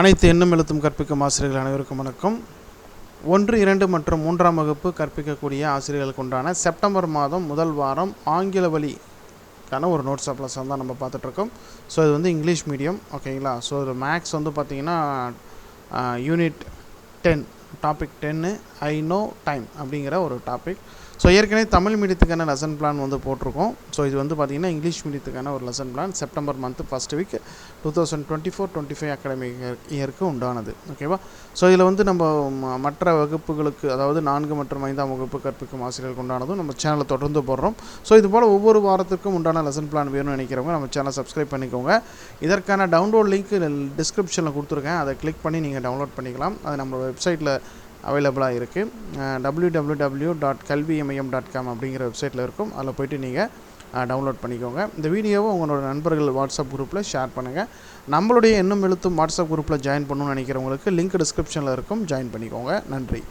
அனைத்து எண்ணும் எழுத்தும் கற்பிக்கும் ஆசிரியர்கள் அனைவருக்கும் வணக்கம். 1, 2 மற்றும் 3ஆம் வகுப்பு கற்பிக்கக்கூடிய ஆசிரியர்களுக்கு உண்டான செப்டம்பர் மாதம் முதல் வாரம் ஆங்கில வழிக்கான ஒரு நோட்ஸ் ப்ளஸ் தான் நம்ம பார்த்துட்ருக்கோம். ஸோ இது வந்து இங்கிலீஷ் மீடியம், ஓகேங்களா. ஸோ இது மேக்ஸ் வந்து பார்த்திங்கன்னா unit 10 topic 10 I know time அப்படிங்கிற ஒரு டாபிக். ஸோ ஏற்கனவே தமிழ் மீடியத்துக்கான லெசன் பிளான் வந்து போட்டிருக்கோம். ஸோ இது வந்து பார்த்திங்கன்னா இங்கிலீஷ் மீடியத்துக்கான ஒரு lesson plan September month first week 2024-25 academic இயருக்கு உண்டானது, ஓகேவா. ஸோ இதில் வந்து நம்ம மற்ற வகுப்புகளுக்கு, அதாவது 4 மற்றும் 5ஆம் வகுப்பு கற்பிக்கும் ஆசிரியர்களுக்கு உண்டானதும் நம்ம சேனலை தொடர்ந்து போடுறோம். ஸோ இது போல் ஒவ்வொரு வாரத்துக்கும் உண்டான லெசன் பிளான் வேணும்னு நினைக்கிறவங்க நம்ம சேனலை சப்ஸ்கிரைப் பண்ணிக்கோங்க. இதற்கான டவுன்லோட் லிங்க் டிஸ்கிரிப்ஷனில் கொடுத்துருக்கேன், அதை கிளிக் பண்ணி நீங்கள் டவுன்லோட் பண்ணிக்கலாம். அது நம்ம வெப்சைட்டில் அவைலபிளாக இருக்குது. www.kalviyamyam.com அப்படிங்கிற வெப்சைட்டில் இருக்கும். அதில் போய்ட்டு நீங்கள் டவுன்லோட் பண்ணிக்கோங்க. இந்த வீடியோவை உங்களோட நண்பர்கள் வாட்ஸ்அப் குரூப்பில் ஷேர் பண்ணுங்கள். நம்மளுடைய எண்ணும் எழுத்தும் வாட்ஸ்அப் குரூப்பில் ஜாயின் பண்ணணும்னு நினைக்கிறவங்களுக்கு லிங்க் டிஸ்கிரிப்ஷனில் இருக்கும், ஜாயின் பண்ணிக்கோங்க. நன்றி.